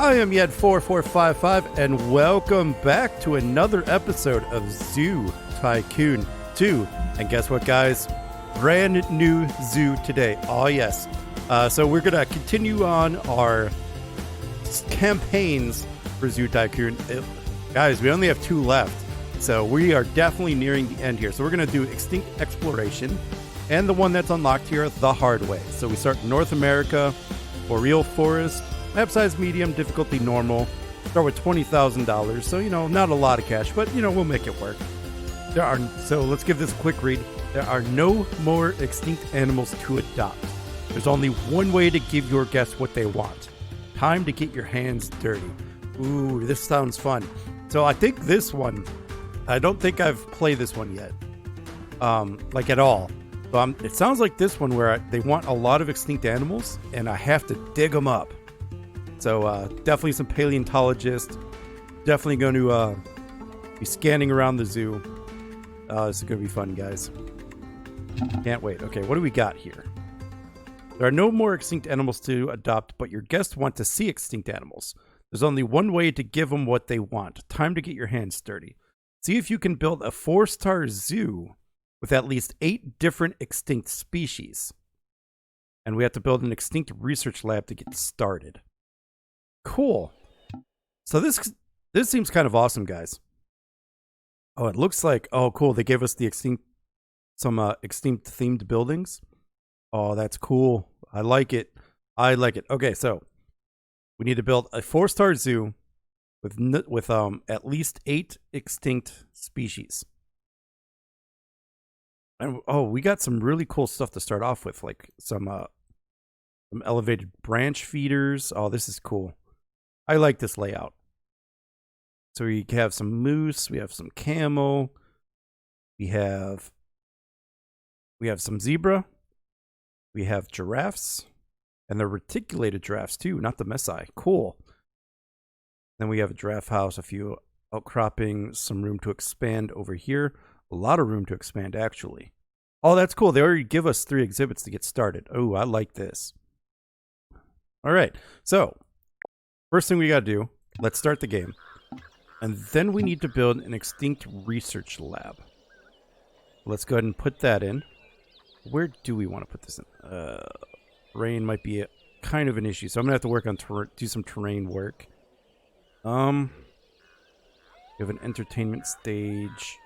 I am Yed4455, and welcome back to another episode of Zoo Tycoon 2. And guess what, guys? Brand new zoo today. Oh, yes. So we're going to continue on our campaigns for Zoo Tycoon. Guys, we only have 2 left. So we are definitely nearing the end here. So we're going to do Extinct Exploration and the one that's unlocked here, the hard way. So we start North America, Boreal Forest, map size medium, difficulty normal. Start with $20,000. So, not a lot of cash, but, we'll make it work. So let's give this a quick read. There are no more extinct animals to adopt. There's only one way to give your guests what they want. Time to get your hands dirty. Ooh, this sounds fun. So I think this one, I don't think I've played this one yet. Like at all. So it sounds like this one where they want a lot of extinct animals and I have to dig them up. So definitely some paleontologists. Definitely going to be scanning around the zoo. This is going to be fun, guys. Can't wait. Okay, what do we got here? There are no more extinct animals to adopt, but your guests want to see extinct animals. There's only one way to give them what they want. Time to get your hands dirty. See if you can build a 4-star zoo with at least 8 different extinct species. And we have to build an extinct research lab to get started. Cool. So this seems kind of awesome, guys. Oh, it looks like, oh, cool. They gave us the some extinct themed buildings. Oh, that's cool. I like it. Okay, so we need to build a 4-star zoo with at least 8 extinct species. And we got some really cool stuff to start off with, like some elevated branch feeders. Oh, this is cool. I like this layout. So we have some moose, we have some camel, we have some zebra, we have giraffes, and they're reticulated giraffes too, not the Maasai. Cool. Then we have a giraffe house, a few outcroppings, some room to expand over here. A lot of room to expand, actually. Oh, that's cool. They already give us 3 exhibits to get started. Oh, I like this. All right. So, first thing we got to do, let's start the game. And then we need to build an extinct research lab. Let's go ahead and put that in. Where do we want to put this in? Terrain might be kind of an issue, so I'm going to have to work on do some terrain work. We have an entertainment stage.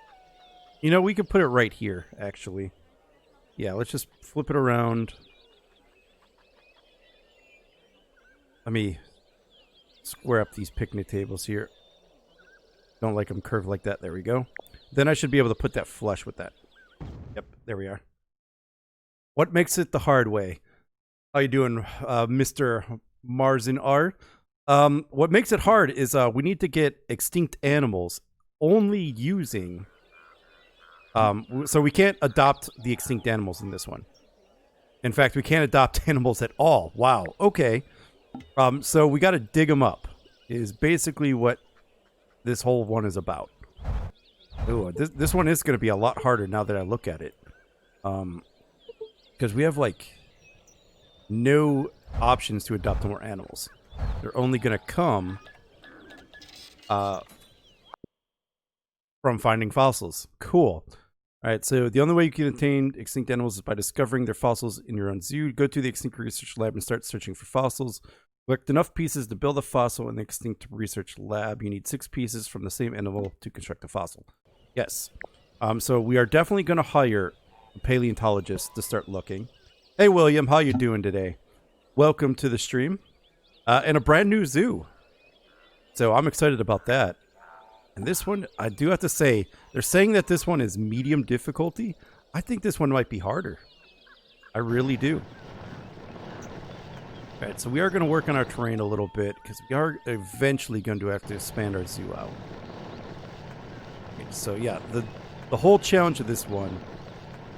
We could put it right here, actually. Yeah, let's just flip it around. Let me square up these picnic tables here. Don't like them curved like that. There we go. Then I should be able to put that flush with that. Yep, there we are. What makes it the hard way? How you doing, Mr. Marzen R? What makes it hard is we need to get extinct animals only using... so we can't adopt the extinct animals in this one. In fact, we can't adopt animals at all. Wow, okay. So we got to dig them up, is basically what this whole one is about. Ooh, this one is going to be a lot harder now that I look at it. Because we have, no options to adopt more animals. They're only going to come from finding fossils. Cool. All right, so the only way you can obtain extinct animals is by discovering their fossils in your own zoo. Go to the Extinct Research Lab and start searching for fossils. Collect enough pieces to build a fossil in the Extinct Research Lab. You need 6 pieces from the same animal to construct a fossil. Yes. So we are definitely going to hire a paleontologist to start looking. Hey, William, how you doing today? Welcome to the stream. And a brand new zoo. So I'm excited about that. And this one, I do have to say, they're saying that this one is medium difficulty. I think this one might be harder. I really do. All right, so we are going to work on our terrain a little bit because we are eventually going to have to expand our zoo out. Okay, so yeah, the whole challenge of this one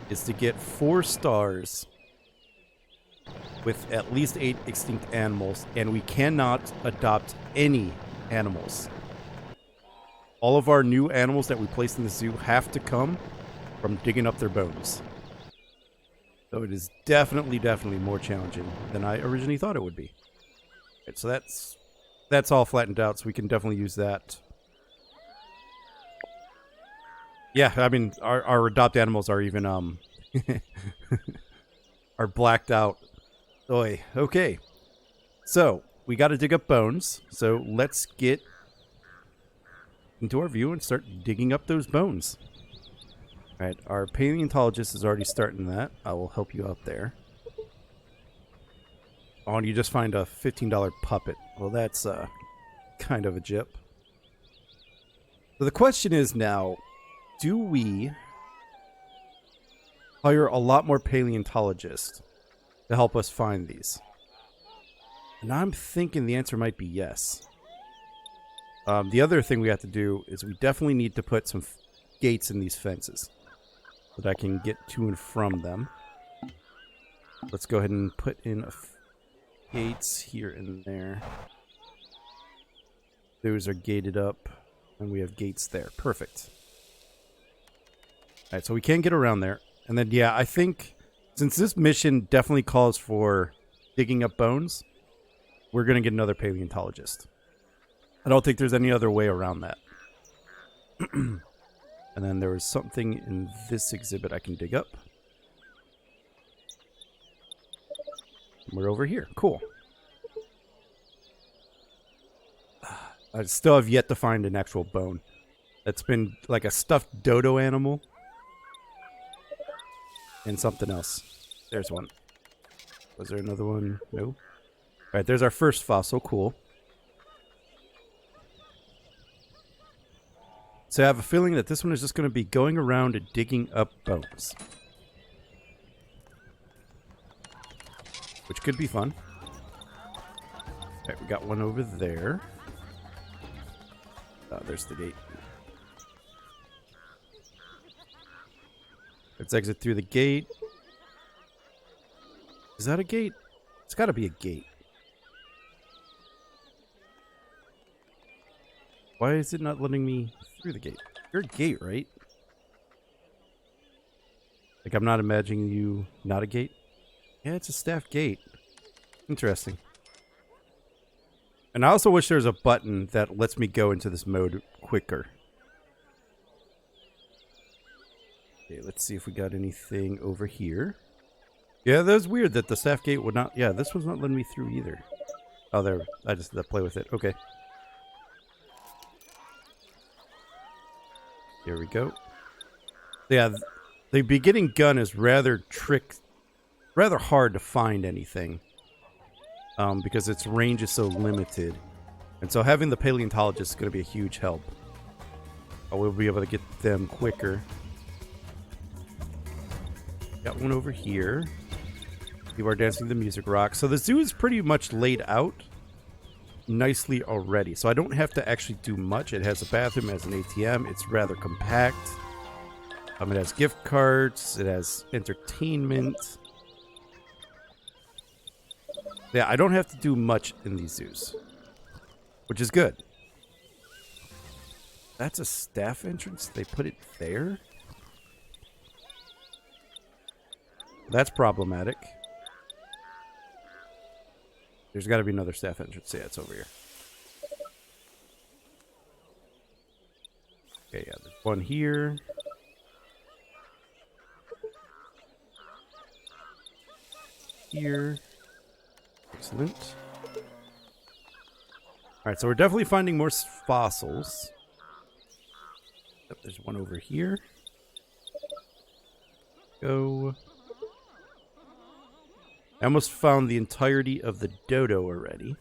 is to get 4 stars with at least 8 extinct animals, and we cannot adopt any animals. All of our new animals that we place in the zoo have to come from digging up their bones. So it is definitely more challenging than I originally thought it would be. Right, so that's That's all flattened out, so we can definitely use that. Yeah, I mean, our adopt animals are even, are blacked out. Oy, okay. So, we got to dig up bones, so let's get into our view and start digging up those bones. All right, our paleontologist is already starting that. I will help you out there. Oh, and you just find a $15 puppet. Well, that's kind of a jip. So the question is now, do we hire a lot more paleontologists to help us find these? And I'm thinking the answer might be yes. The other thing we have to do is we definitely need to put some gates in these fences so that I can get to and from them. Let's go ahead and put in gates here and there. Those are gated up, and we have gates there. Perfect. Alright, so we can get around there. And then, yeah, I think since this mission definitely calls for digging up bones, we're going to get another paleontologist. I don't think there's any other way around that. And then there was something in this exhibit I can dig up. We're over here. Cool. I still have yet to find an actual bone. That's been like a stuffed dodo animal. And something else. There's one. Was there another one? No. Alright, there's our first fossil. Cool. So I have a feeling that this one is just going to be going around and digging up bones. Which could be fun. Alright, we got one over there. Oh, there's the gate. Let's exit through the gate. Is that a gate? It's got to be a gate. Why is it not letting me through the gate? You're a gate, right? Like, I'm not imagining you not a gate. Yeah, it's a staff gate. Interesting. And I also wish there was a button that lets me go into this mode quicker. Okay, let's see if we got anything over here. Yeah, that was weird that the staff gate would not... Yeah, this was not letting me through either. Oh, there. I just had to play with it. Okay. Here we go. Yeah, the beginning gun is rather hard to find anything. Because its range is so limited. And so having the paleontologist is going to be a huge help. We'll be able to get them quicker. Got one over here. People are dancing the music rock. So the zoo is pretty much laid out nicely already. So I don't have to actually do much. It has a bathroom, it has an ATM. It's rather compact. It has gift cards. It has entertainment. Yeah, I don't have to do much in these zoos. Which is good. That's a staff entrance? They put it there? That's problematic. There's got to be another staff entrance. Yeah, it's over here. Okay, yeah, there's one here. Here. Excellent. Alright, so we're definitely finding more fossils. Yep, there's one over here. Go. I almost found the entirety of the dodo already.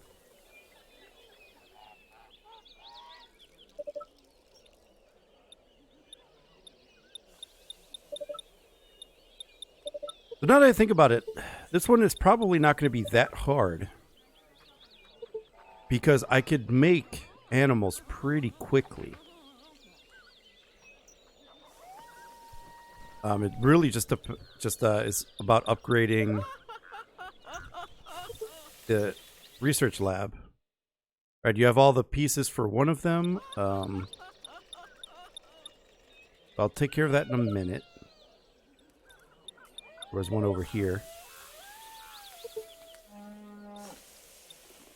So now that I think about it, this one is probably not going to be that hard. Because I could make animals pretty quickly. It really just is about upgrading the research lab. All right, you have all the pieces for one of them. I'll take care of that in a minute. There's one over here.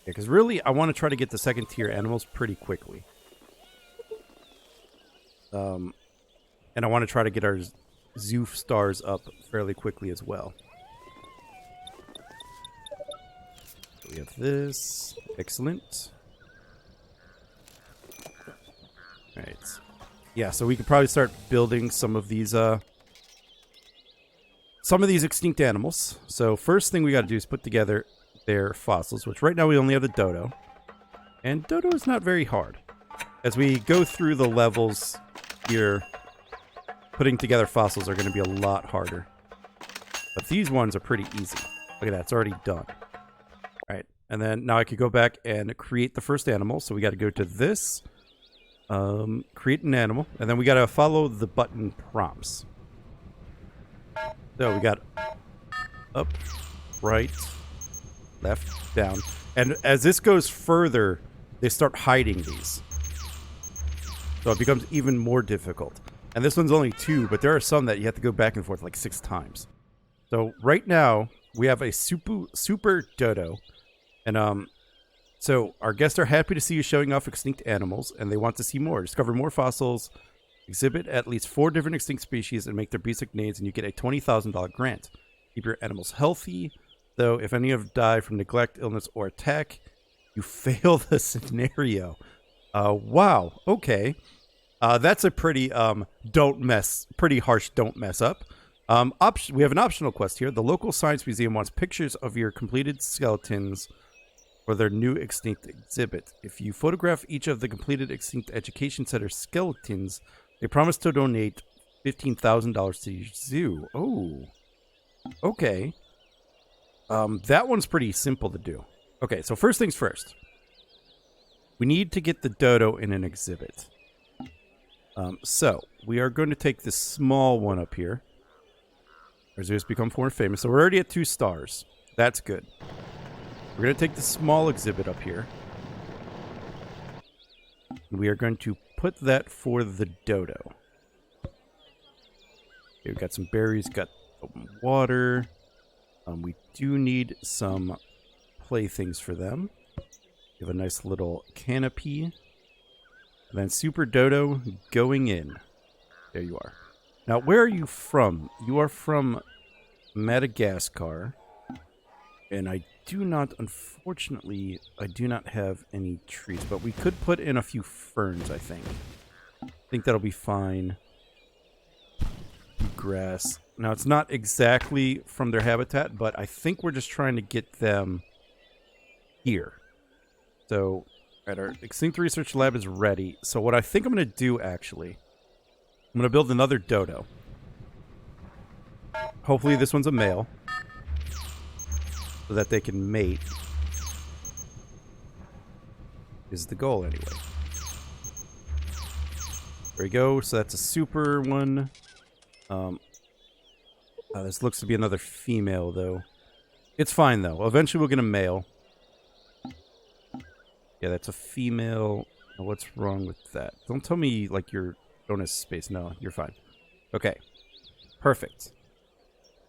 Because really, I want to try to get the second tier animals pretty quickly. And I want to try to get our zoo stars up fairly quickly as well. So we have this. Excellent. Alright. Yeah, so we could probably start building some of these extinct animals. So first thing we got to do is put together their fossils, which right now we only have the dodo. And dodo is not very hard. As we go through the levels here, putting together fossils are going to be a lot harder. But these ones are pretty easy. Look at that, it's already done. Alright, and then now I could go back and create the first animal. So we got to go to this, create an animal, and then we got to follow the button prompts. So we got up, right, left, down. And as this goes further, they start hiding these. So it becomes even more difficult. And this one's only 2, but there are some that you have to go back and forth like 6 times. So right now, we have a super dodo. And so our guests are happy to see you showing off extinct animals, and they want to see more. Discover more fossils, exhibit at least 4 different extinct species, and make their basic names, and you get a $20,000 grant. Keep your animals healthy, though if any have died from neglect, illness, or attack, you fail the scenario. Wow, okay. That's a pretty pretty harsh don't mess up. We have an optional quest here. The local science museum wants pictures of your completed skeletons for their new extinct exhibit. If you photograph each of the completed extinct education center skeletons, they promise to donate $15,000 to your zoo. Oh, okay. That one's pretty simple to do. Okay, so first things first. We need to get the dodo in an exhibit. So we are going to take this small one up here. Our zoo has become more famous. So we're already at 2 stars. That's good. We're going to take the small exhibit up here. And we are going to put that for the dodo. Okay, we've got some berries, got some water. We do need some playthings for them. We have a nice little canopy. And then Super Dodo going in. There you are. Now, where are you from? You are from Madagascar. And I do not, unfortunately, I do not have any trees. But we could put in a few ferns, I think. I think that'll be fine. Grass. Now, it's not exactly from their habitat, but I think we're just trying to get them here. So, right, our Extinct Research Lab is ready. So what I think I'm going to do, actually, I'm going to build another dodo. Hopefully this one's a male. So that they can mate. Is the goal, anyway. There we go. So that's a super one. This looks to be another female, though. It's fine, though. Eventually we'll get a male. Yeah, that's a female. What's wrong with that? Don't tell me, like, your bonus space. No, you're fine. Okay. Perfect.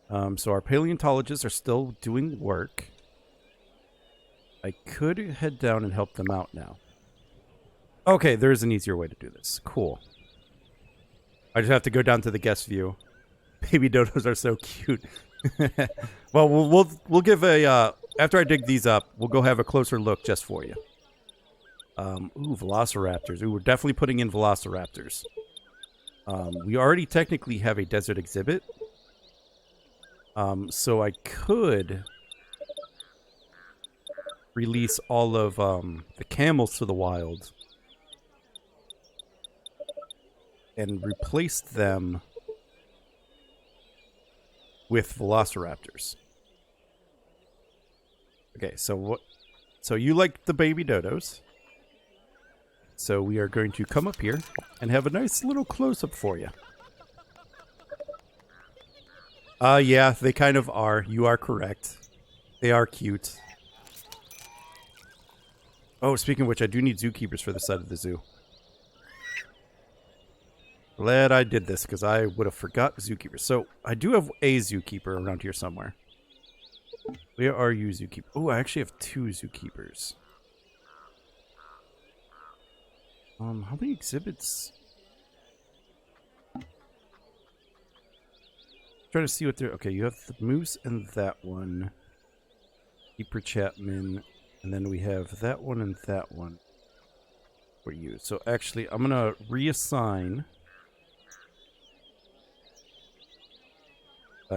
So our paleontologists are still doing work. I could head down and help them out now. Okay, there's an easier way to do this. Cool. I just have to go down to the guest view. Baby dodos are so cute. Well, we'll give a after I dig these up, we'll go have a closer look just for you. Ooh, velociraptors. Ooh, we're definitely putting in velociraptors. We already technically have a desert exhibit. So I could release all of the camels to the wild and replace them with velociraptors. Okay, so what? So you like the baby dodos. So we are going to come up here and have a nice little close-up for you. Yeah, they kind of are. You are correct. They are cute. Oh, speaking of which, I do need zookeepers for the side of the zoo. Glad I did this, because I would have forgot zookeepers. So, I do have a zookeeper around here somewhere. Where are you, zookeeper? Oh, I actually have 2 zookeepers. How many exhibits? Trying to see what they're... Okay, you have the moose and that one. Keeper Chapman. And then we have that one and that one for you. So actually, I'm going to reassign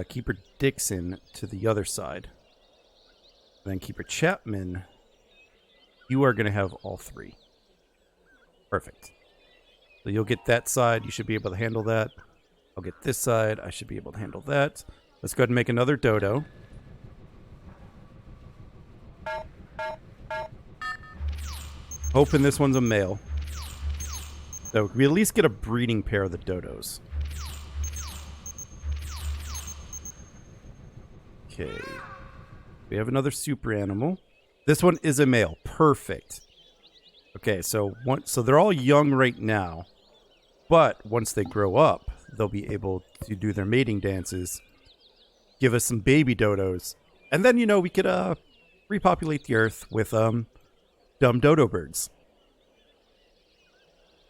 Keeper Dixon to the other side. And then Keeper Chapman, you are going to have all three. Perfect. So you'll get that side. You should be able to handle that. I'll get this side. I should be able to handle that. Let's go ahead and make another dodo. Hoping this one's a male. So we at least get a breeding pair of the dodos. Okay. We have another super animal. This one is a male. Perfect. Okay, so they're all young right now. But once they grow up, they'll be able to do their mating dances, give us some baby dodos, and then, you know, we could repopulate the earth with dumb dodo birds.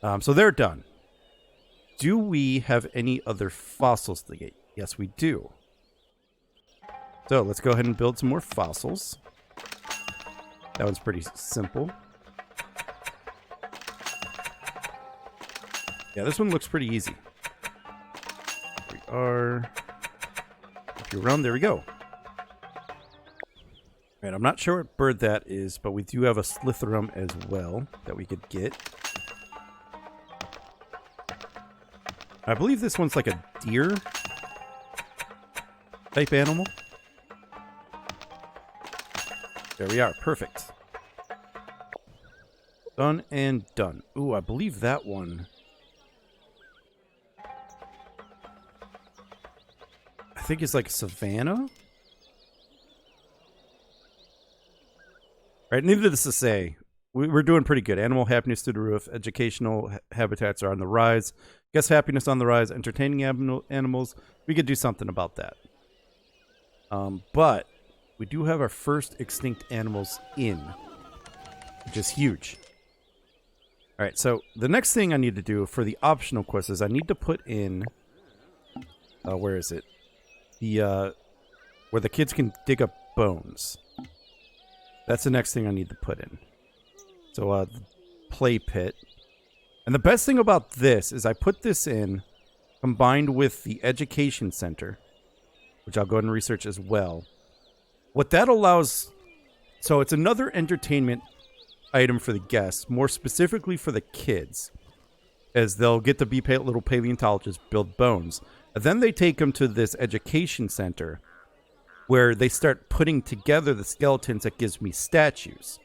So they're done. Do we have any other fossils to get? Yes, we do. So let's go ahead and build some more fossils. That one's pretty simple. Yeah, this one looks pretty easy. Here we are. If you run, there we go. Alright, I'm not sure what bird that is, but we do have a Slitherum as well that we could get. I believe this one's like a deer type animal. There we are. Perfect. Done and done. Ooh, I believe that one... I think it's like Savannah. Right, needless to say, we're doing pretty good. Animal happiness through the roof. Educational habitats are on the rise. Guest happiness on the rise. Entertaining animals. We could do something about that. But we do have our first extinct animals in, which is huge. All right, so the next thing I need to do for the optional quest is I need to put in... where is it? The where the kids can dig up bones. That's the next thing I need to put in. So the play pit. And the best thing about this is I put this in combined with the education center, which I'll go ahead and research as well. What that allows... So it's another entertainment item for the guests, more specifically for the kids, as they'll get to be little paleontologists, build bones. And then they take them to this education center where they start putting together the skeletons that gives me statues.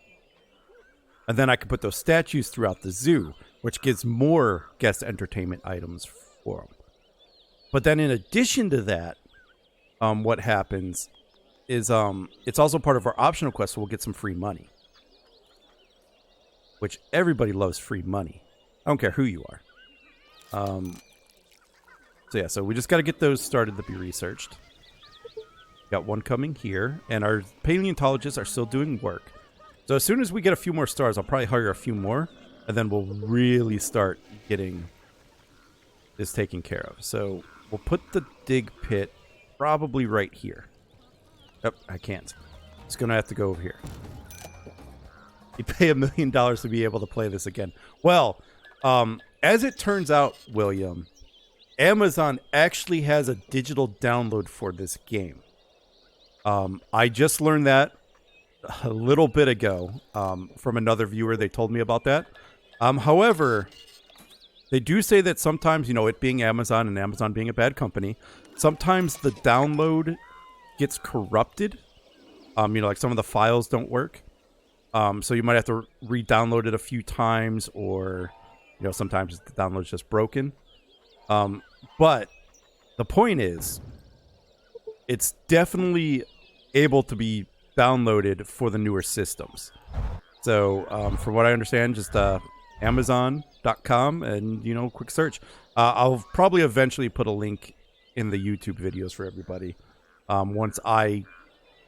And then I can put those statues throughout the zoo, which gives more guest entertainment items for them. But then in addition to that, what happens is it's also part of our optional quest, so we'll get some free money. Which everybody loves free money. I don't care who you are. So yeah, so we just got to get those started to be researched. Got one coming here, and our paleontologists are still doing work. So as soon as we get a few more stars, I'll probably hire a few more, and then we'll really start getting this taken care of. So we'll put the dig pit probably right here. Oh, I can't. It's going to have to go over here. You pay $1 million to be able to play this again. Well, as it turns out, William, Amazon actually has a digital download for this game. I just learned that a little bit ago from another viewer. They told me about that. However, they do say that sometimes, you know, it being Amazon and Amazon being a bad company, sometimes the download gets corrupted. You know, like some of the files don't work. So you might have to re-download it a few times, or, you know, sometimes the download's just broken. But the point is, it's definitely able to be downloaded for the newer systems. So, from what I understand, just Amazon.com and, you know, quick search. I'll probably eventually put a link in the YouTube videos for everybody. Once I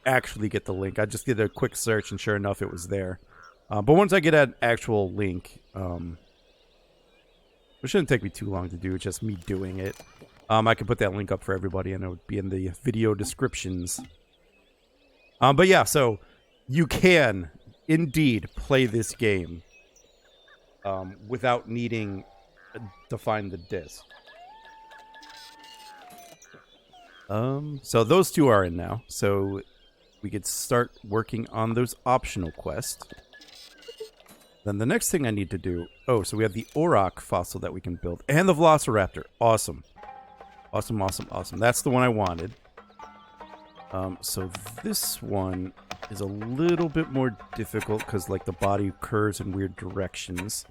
actually get the link, I just did a quick search, and sure enough, it was there. But once I get an actual link, It shouldn't take me too long to do. It's just me doing it. I can put that link up for everybody, and it would be in the video descriptions. But yeah, so you can indeed play this game without needing to find the disc. So those two are in now. So we could start working on those optional quests. Then the next thing I need to do... Oh, so we have the auroch fossil that we can build. And the velociraptor. Awesome. Awesome, awesome, awesome. That's the one I wanted. So this one is a little bit more difficult because, like, the body curves in weird directions.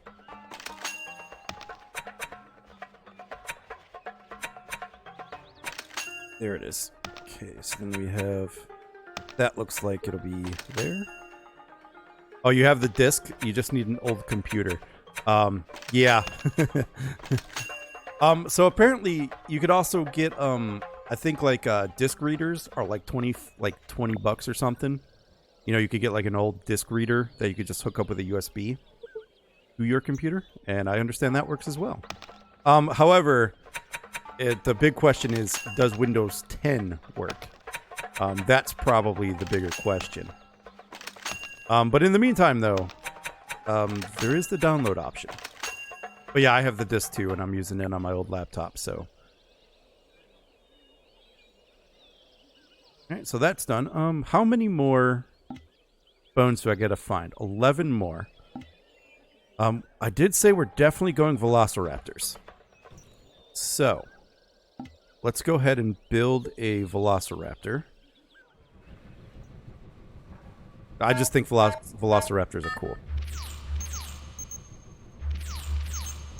There it is. Okay, so then we have... That looks like it'll be there. Oh, you have the disc? You just need an old computer. Yeah. So apparently you could also get, I think like, disc readers are like 20 bucks or something. You know, you could get like an old disc reader that you could just hook up with a USB to your computer. And I understand that works as well. However, the big question is, does Windows 10 work? That's probably the bigger question. But in the meantime, though, there is the download option. But yeah, I have the disc too, and I'm using it on my old laptop, so. Alright, so that's done. How many more bones do I gotta find? 11 more. I did say we're definitely going velociraptors. So, let's go ahead and build a velociraptor. I just think velociraptors are cool.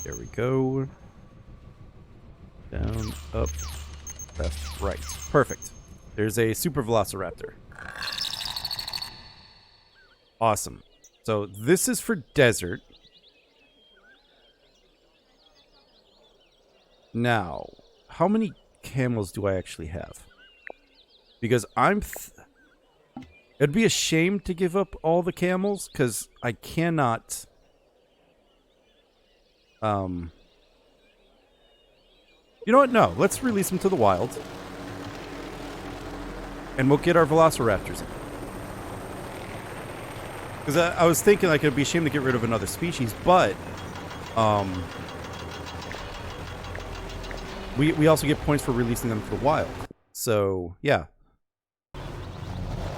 There we go. Down, up, left, right. Perfect. There's a super velociraptor. Awesome. So this is for desert. Now, how many camels do I actually have? Because it'd be a shame to give up all the camels, because I cannot... You know what? No, let's release them to the wild. And we'll get our velociraptors in. Because I was thinking like it'd be a shame to get rid of another species, but... We also get points for releasing them to the wild. So, yeah.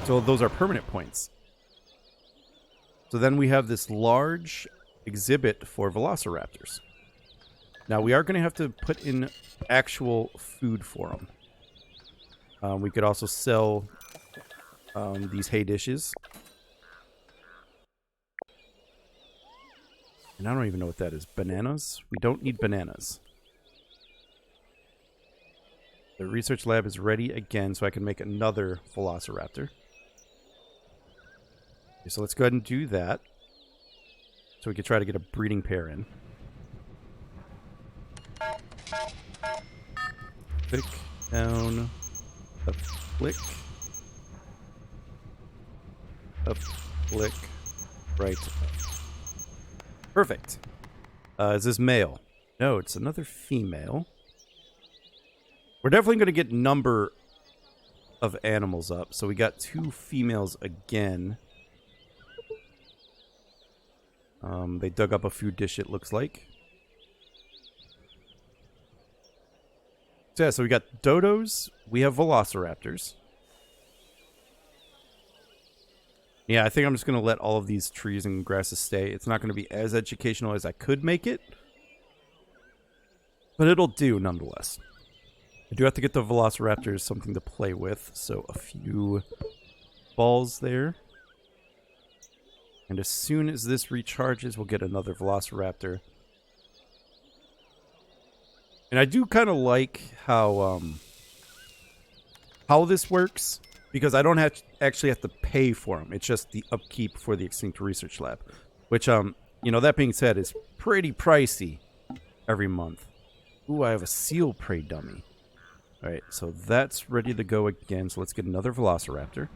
So those are permanent points. So then we have this large exhibit for velociraptors. Now we are going to have to put in actual food for them. We could also sell these hay dishes. And I don't even know what that is. Bananas? We don't need bananas. The research lab is ready again, so I can make another velociraptor. Okay, so let's go ahead and do that. So we can try to get a breeding pair in. Click, down, up, click. Up, click, right, up. Perfect. Is this male? No, it's another female. We're definitely going to get number of animals up. So we got 2 females again. They dug up a food dish, it looks like. So yeah, so we got dodos. We have velociraptors. Yeah, I think I'm just going to let all of these trees and grasses stay. It's not going to be as educational as I could make it. But it'll do nonetheless. I do have to get the velociraptors something to play with. So a few balls there. And as soon as this recharges, we'll get another velociraptor. And I do kind of like how this works, because I don't actually have to pay for them. It's just the upkeep for the Extinct Research Lab, which, you know, that being said, is pretty pricey every month. Ooh, I have a seal prey dummy. All right, so that's ready to go again. So let's get another velociraptor.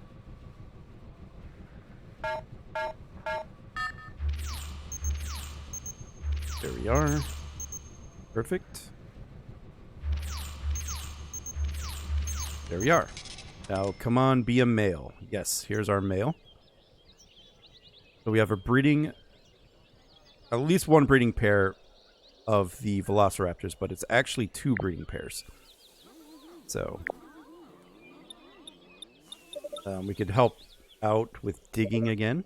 There we are. Perfect. There we are. Now, come on, be a male. Yes, here's our male. So we have a breeding, at least one breeding pair of the velociraptors, but it's actually 2 breeding pairs. So we could help out with digging again.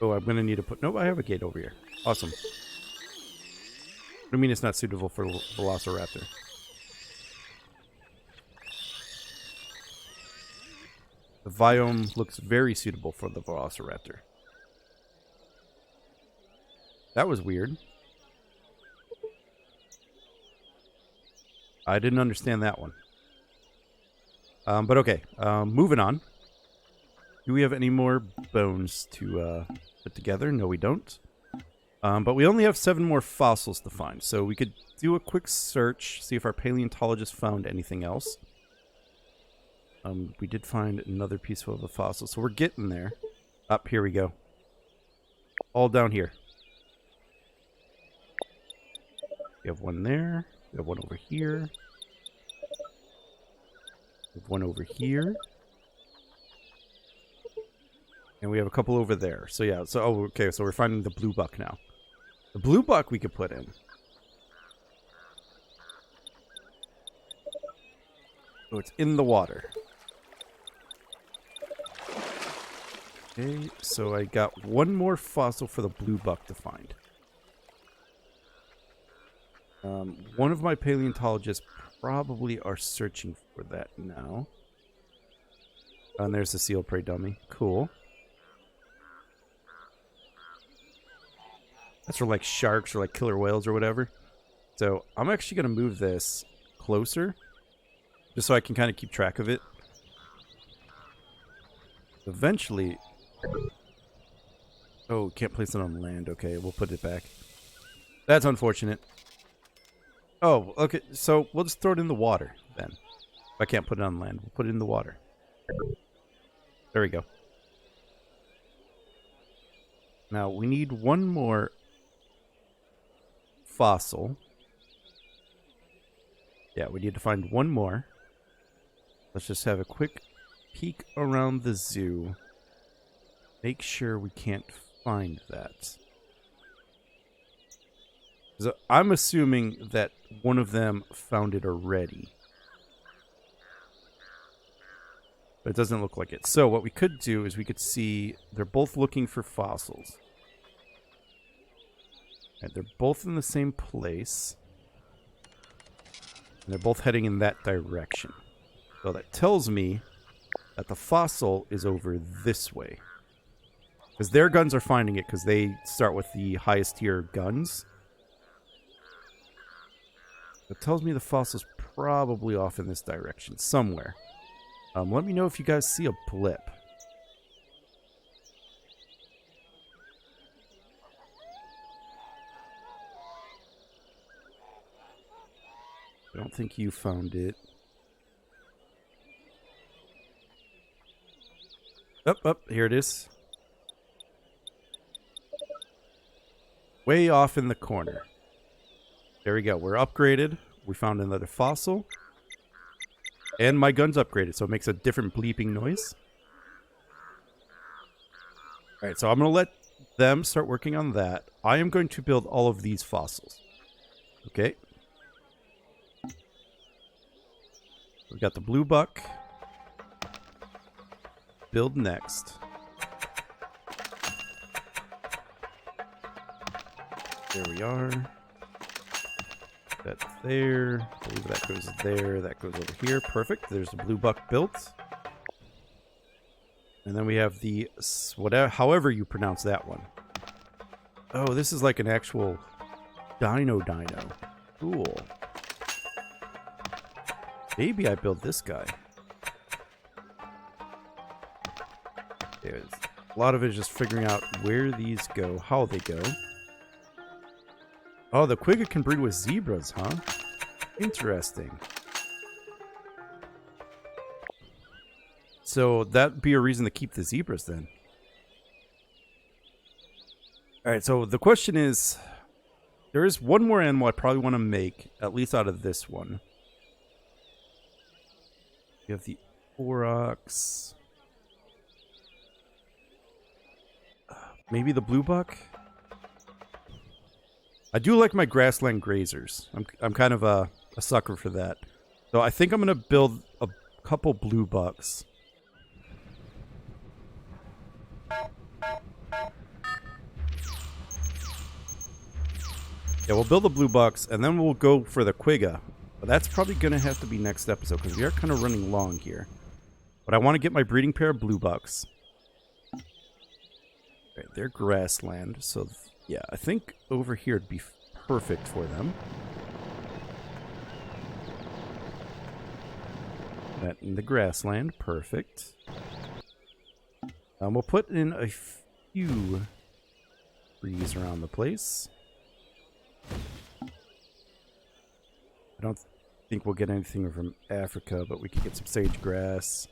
Oh, I'm going to need to put... Nope, I have a gate over here. Awesome. What do you mean it's not suitable for velociraptor? The biome looks very suitable for the velociraptor. That was weird. I didn't understand that one. But okay, moving on. Do we have any more bones to put together? No, we don't. But we only have 7 more fossils to find, so we could do a quick search, see if our paleontologist found anything else. We did find another piece of a fossil, so we're getting there. Up, here we go. All down here. We have one there. We have one over here. We have one over here. And we have a couple over there. So yeah, so okay, so we're finding the blue buck now. The blue buck we could put in. So it's in the water. Okay, so I got one more fossil for the blue buck to find. One of my paleontologists probably are searching for that now. And there's the seal prey dummy. Cool. That's for like sharks or like killer whales or whatever. So I'm actually going to move this closer. Just so I can kind of keep track of it. Eventually... Oh, can't place it on land. Okay, we'll put it back. That's unfortunate. Oh, okay. So we'll just throw it in the water then. If I can't put it on land, we'll put it in the water. There we go. Now we need one more fossil. Yeah, we need to find one more. Let's just have a quick peek around the zoo. Make sure we can't find that. So I'm assuming that one of them found it already. But it doesn't look like it. So what we could do is we could see they're both looking for fossils. And they're both in the same place. And they're both heading in that direction. So that tells me that the fossil is over this way. Because their guns are finding it because they start with the highest tier guns. It tells me the fossil's probably off in this direction somewhere. Let me know if you guys see a blip. I don't think you found it. Up, here it is. Way off in the corner. There we go. We're upgraded. We found another fossil. And my gun's upgraded, so it makes a different bleeping noise. Alright, so I'm going to let them start working on that. I am going to build all of these fossils. Okay. We got the blue buck. Build next. There we are. That there. I believe that goes there. That goes over here. Perfect. There's the blue buck built. And then we have the whatever, however you pronounce that one. Oh, this is like an actual dino. Cool. Maybe I build this guy. A lot of it is just figuring out where these go, how they go. Oh, the quigga can breed with zebras, huh? Interesting. So that'd be a reason to keep the zebras then. Alright, so the question is, There is one more animal I probably want to make, at least out of this one. We have the aurochs. Maybe the blue buck? I do like my grassland grazers. I'm kind of a sucker for that. So I think I'm going to build a couple blue bucks. Yeah, we'll build the blue bucks, and then we'll go for the quigga. But that's probably going to have to be next episode, because we are kind of running long here. But I want to get my breeding pair of blue bucks. Okay, they're grassland, so yeah, I think over here would be perfect for them. That in the grassland, perfect. We'll put in a few trees around the place. I don't think we'll get anything from Africa, but we can get some sage grass.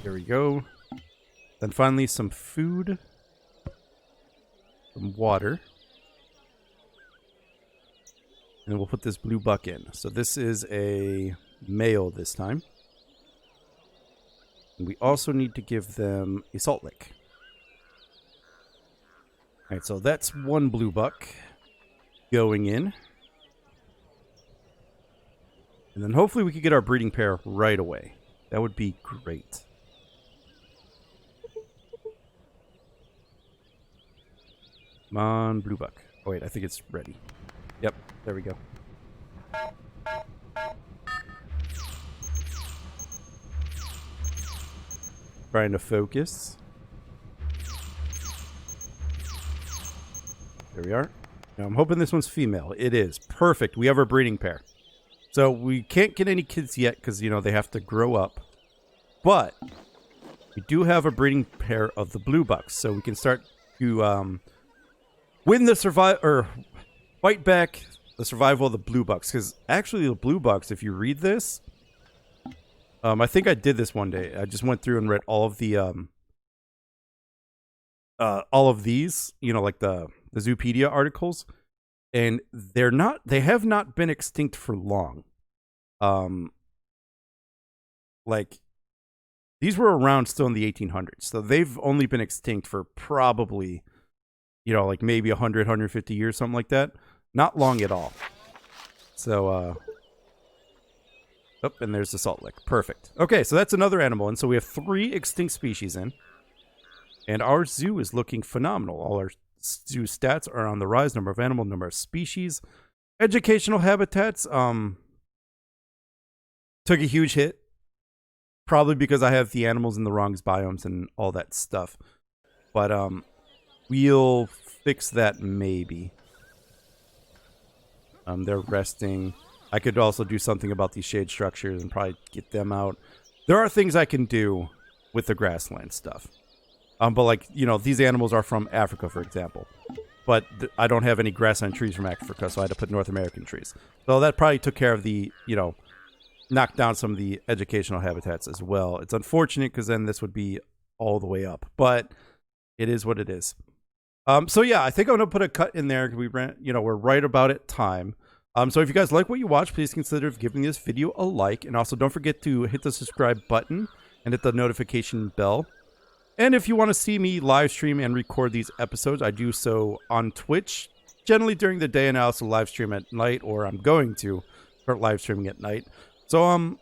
There we go. Then finally some food. Some water. And then we'll put this blue buck in. So this is a male this time. And we also need to give them a salt lick. Alright, so that's one blue buck going in. And then hopefully we could get our breeding pair right away. That would be great. Come on, blue buck. Oh wait, I think it's ready. Yep, there we go. Trying to focus. There we are. Now I'm hoping this one's female. It is. Perfect. We have our breeding pair. So we can't get any kids yet because, you know, they have to grow up. But we do have a breeding pair of the blue bucks. So we can start to win the or fight back the survival of the blue bucks. Because actually the blue bucks, if you read this, I think I did this one day. I just went through and read all of the all of these, you know, like the Zoopedia articles, and they have not been extinct for long. Like these were around still in the 1800s, so they've only been extinct for probably, you know, like maybe 100, 150 years, something like that. Not long at all. So, oh, and there's the salt lick. Perfect. Okay, so that's another animal, and so we have 3 extinct species in. And our zoo is looking phenomenal. All our zoo stats are on the rise. Number of animal, number of species. Educational habitats, took a huge hit. Probably because I have the animals in the wrong biomes and all that stuff. But, we'll fix that maybe. They're resting. I could also do something about these shade structures and probably get them out. There are things I can do with the grassland stuff. But like, you know, these animals are from Africa, for example. But I don't have any grassland trees from Africa, so I had to put North American trees. So that probably took care of the, you know, knocked down some of the educational habitats as well. It's unfortunate because then this would be all the way up. But it is what it is. So yeah, I think I'm going to put a cut in there because we're right about at time. So if you guys like what you watch, please consider giving this video a like. And also don't forget to hit the subscribe button and hit the notification bell. And if you want to see me live stream and record these episodes, I do so on Twitch, generally during the day, and I also live stream at night, or I'm going to start live streaming at night. So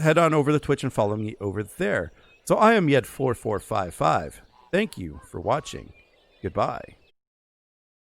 head on over to Twitch and follow me over there. So I am Yed4455. Thank you for watching. Goodbye.